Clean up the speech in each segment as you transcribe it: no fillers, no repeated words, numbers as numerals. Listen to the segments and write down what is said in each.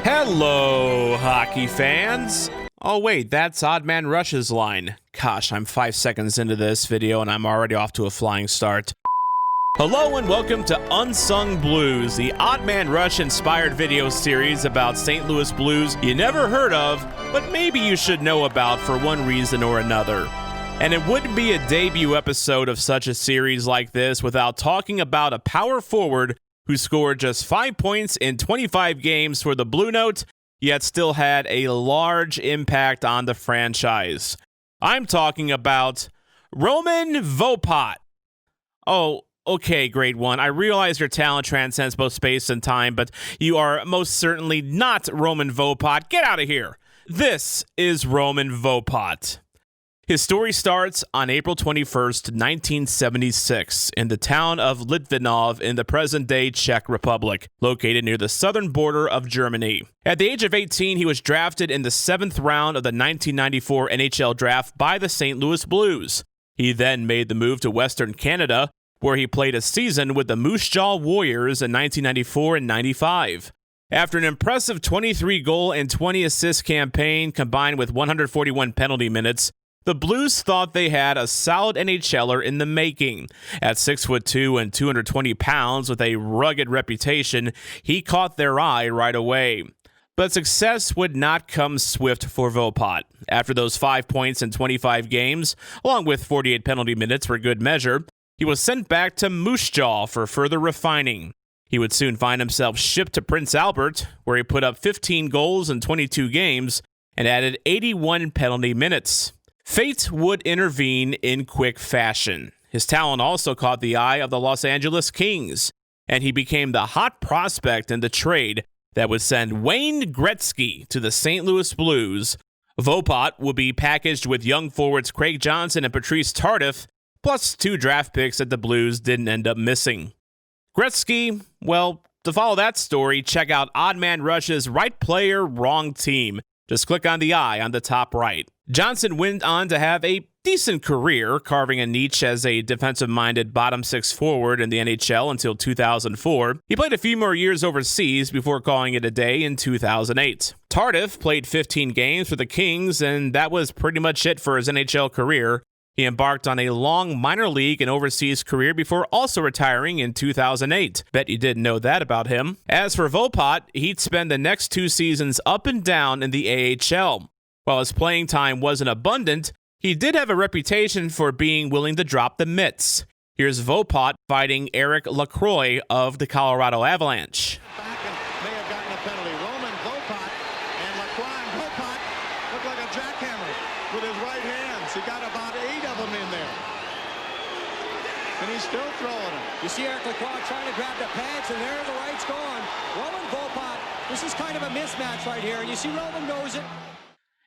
Hello, hockey fans. Oh wait, that's Odd Man Rush's line. Gosh, I'm 5 seconds into this video and I'm already off to a flying start. Hello and welcome to Unsung Blues, the Odd Man Rush inspired video series about St. Louis Blues you never heard of, but maybe you should know about for one reason or another. And it wouldn't be a debut episode of such a series like this without talking about a power forward who scored just 5 points in 25 games for the Blue Note, yet still had a large impact on the franchise. I'm talking about Roman Vopat. Oh, okay, grade 1. I realize your talent transcends both space and time, but you are most certainly not Roman Vopat. Get out of here. This is Roman Vopat. His story starts on April 21st, 1976, in the town of Litvinov in the present-day Czech Republic, located near the southern border of Germany. At the age of 18, he was drafted in the 7th round of the 1994 NHL draft by the St. Louis Blues. He then made the move to Western Canada, where he played a season with the Moose Jaw Warriors in 1994 and 95. After an impressive 23-goal and 20-assist campaign combined with 141 penalty minutes, the Blues thought they had a solid NHLer in the making. At 6'2" and 220 pounds with a rugged reputation, he caught their eye right away. But success would not come swift for Vopat. After those 5 points in 25 games, along with 48 penalty minutes for good measure, he was sent back to Moose Jaw for further refining. He would soon find himself shipped to Prince Albert, where he put up 15 goals in 22 games and added 81 penalty minutes. Fate would intervene in quick fashion. His talent also caught the eye of the Los Angeles Kings, and he became the hot prospect in the trade that would send Wayne Gretzky to the St. Louis Blues. Vopat would be packaged with young forwards Craig Johnson and Patrice Tardif, plus 2 draft picks that the Blues didn't end up missing. Gretzky, well, to follow that story, check out Odd Man Rush's Right Player, Wrong Team. Just click on the eye on the top right. Johnson went on to have a decent career, carving a niche as a defensive-minded bottom-six forward in the NHL until 2004. He played a few more years overseas before calling it a day in 2008. Tardif played 15 games for the Kings, and that was pretty much it for his NHL career. He embarked on a long minor league and overseas career before also retiring in 2008. Bet you didn't know that about him. As for Vopat, he'd spend the next 2 seasons up and down in the AHL. While his playing time wasn't abundant, he did have a reputation for being willing to drop the mitts. Here's Vopat fighting Eric Lacroix of the Colorado Avalanche. Back and may have gotten a penalty. Roman Vopat and Lacroix and Vopat look like a jackhammer with his right hands. He got about 8 of them in there. And he's still throwing them. You see Eric Lacroix trying to grab the pads, and there the right's gone. Roman Vopat, this is kind of a mismatch right here, and you see Roman knows it.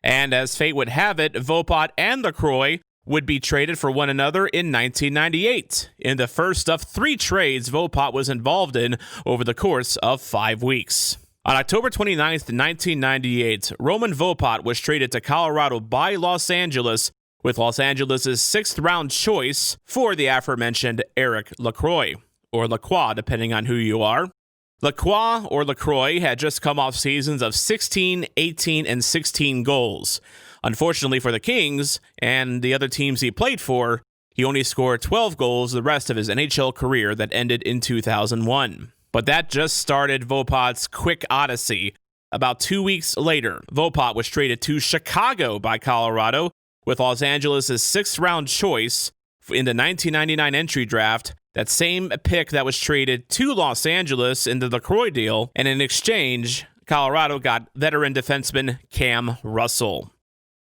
And as fate would have it, Vopat and Lacroix would be traded for one another in 1998. In the first of 3 trades Vopat was involved in over the course of 5 weeks. On October 29th, 1998, Roman Vopat was traded to Colorado by Los Angeles, with Los Angeles' 6th-round choice for the aforementioned Eric Lacroix, or Lacroix, depending on who you are. Lacroix, or Lacroix, had just come off seasons of 16, 18, and 16 goals. Unfortunately for the Kings and the other teams he played for, he only scored 12 goals the rest of his NHL career that ended in 2001. But that just started Vopat's quick odyssey. About 2 weeks later, Vopat was traded to Chicago by Colorado, with Los Angeles' 6th-round choice in the 1999 entry draft, that same pick that was traded to Los Angeles in the Lacroix deal, and in exchange, Colorado got veteran defenseman Cam Russell.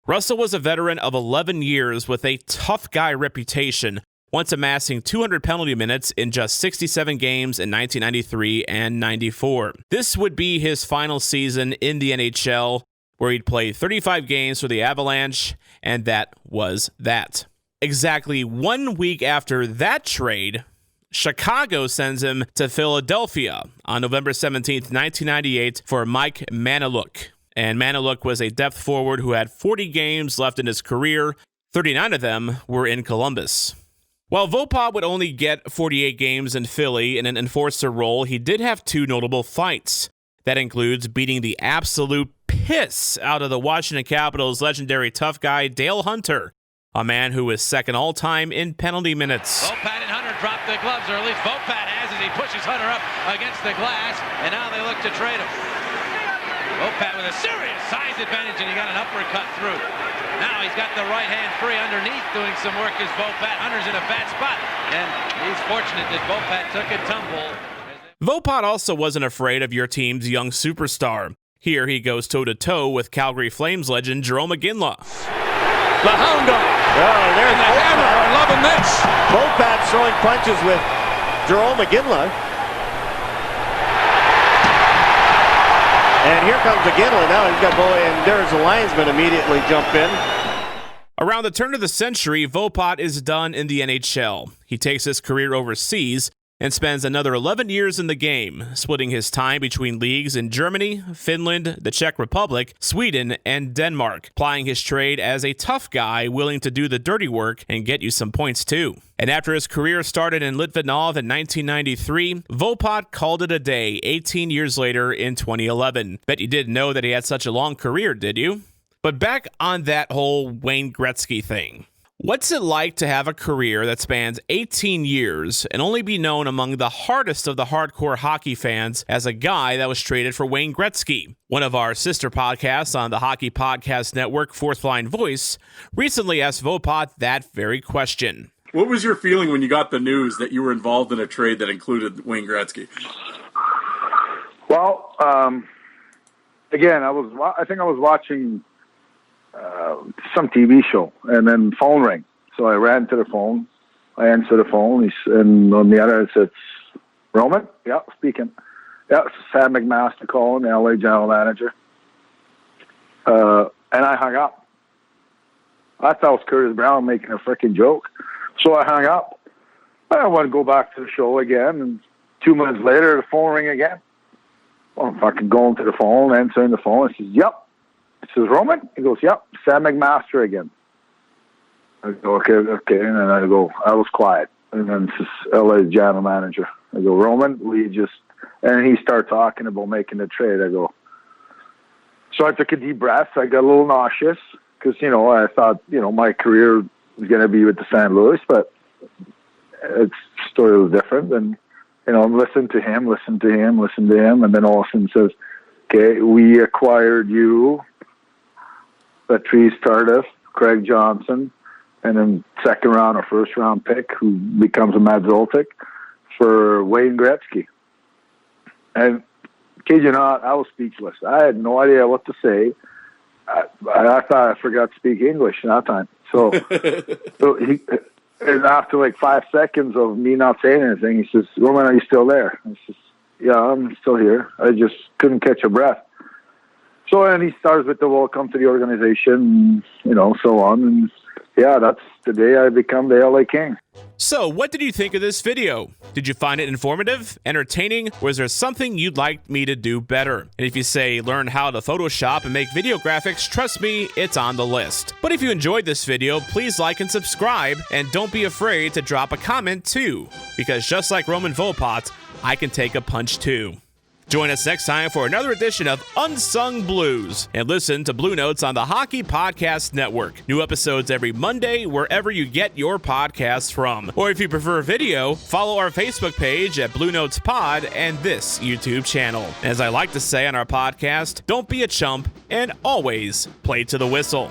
Russell was a veteran of 11 years with a tough guy reputation, once amassing 200 penalty minutes in just 67 games in 1993 and 94. This would be his final season in the NHL, where he'd play 35 games for the Avalanche, and that was that. Exactly 1 week after that trade, Chicago sends him to Philadelphia on November 17th, 1998 for Mike Manaluk. And Manaluk was a depth forward who had 40 games left in his career. 39 of them were in Columbus. While Vopat would only get 48 games in Philly in an enforcer role, he did have 2 notable fights. That includes beating the absolute piss out of the Washington Capitals' legendary tough guy Dale Hunter, a man who is second all-time in penalty minutes. Vopat and Hunter drop the gloves, or at least Vopat has as he pushes Hunter up against the glass, and now they look to trade him. Vopat with a serious size advantage, and he got an uppercut through. Now he's got the right hand free underneath, doing some work as Vopat. Hunter's in a bad spot, and he's fortunate that Vopat took a tumble. Vopat also wasn't afraid of your team's young superstar. Here he goes toe-to-toe with Calgary Flames legend Jarome Iginla. The hound dog. Oh, there's the hammer. I'm loving this. Vopat throwing punches with Jarome Iginla. And here comes Iginla. Now he's got Boy, and there's the linesman immediately jump in. Around the turn of the century, Vopat is done in the NHL. He takes his career overseas and spends another 11 years in the game, splitting his time between leagues in Germany, Finland, the Czech Republic, Sweden, and Denmark, plying his trade as a tough guy willing to do the dirty work and get you some points too. And after his career started in Litvinov in 1993, Vopat called it a day 18 years later in 2011. Bet you didn't know that he had such a long career, did you? But back on that whole Wayne Gretzky thing. What's it like to have a career that spans 18 years and only be known among the hardest of the hardcore hockey fans as a guy that was traded for Wayne Gretzky? One of our sister podcasts on the Hockey Podcast Network, Fourth Line Voice, recently asked Vopat that very question. What was your feeling when you got the news that you were involved in a trade that included Wayne Gretzky? Well, again, I think I was watching some TV show, and then phone rang. So I ran to the phone. I answered the phone, and on the other it says, Roman? Yeah, speaking. Yeah, it's Sam McMaster calling, the LA general manager. And I hung up. I thought it was Curtis Brown making a freaking joke. So I hung up. I want to go back to the show again, and 2 minutes later, the phone rang again. Well, I'm fucking going to the phone, answering the phone. It says, yep. It says, Roman? He goes, yep, Sam McMaster again. I go, okay. And then I go, I was quiet. And then it says, LA general manager. I go, Roman, and he started talking about making the trade. I go, so I took a deep breath. I got a little nauseous because, I thought, my career was going to be with the St. Louis, but its story was different. And, listen to him. And then all of a sudden says, okay, we acquired you. Patrice Tardif, Craig Johnson, and then second round or first round pick who becomes a Matt Zoltik for Wayne Gretzky. And kid you not, I was speechless. I had no idea what to say. I thought I forgot to speak English in that time. So, and after like 5 seconds of me not saying anything, he says, Roman, are you still there? I says, yeah, I'm still here. I just couldn't catch a breath. So, and he starts with the welcome to the organization, so on. And yeah, that's the day I become the LA King. So, what did you think of this video? Did you find it informative, entertaining, or is there something you'd like me to do better? And if you say learn how to Photoshop and make video graphics, trust me, it's on the list. But if you enjoyed this video, please like and subscribe, and don't be afraid to drop a comment too, because just like Roman Vopat, I can take a punch too. Join us next time for another edition of Unsung Blues, and listen to Blue Notes on the Hockey Podcast Network. New episodes every Monday wherever you get your podcasts from. Or if you prefer video, follow our Facebook page at Blue Notes Pod and this YouTube channel. As I like to say on our podcast, don't be a chump and always play to the whistle.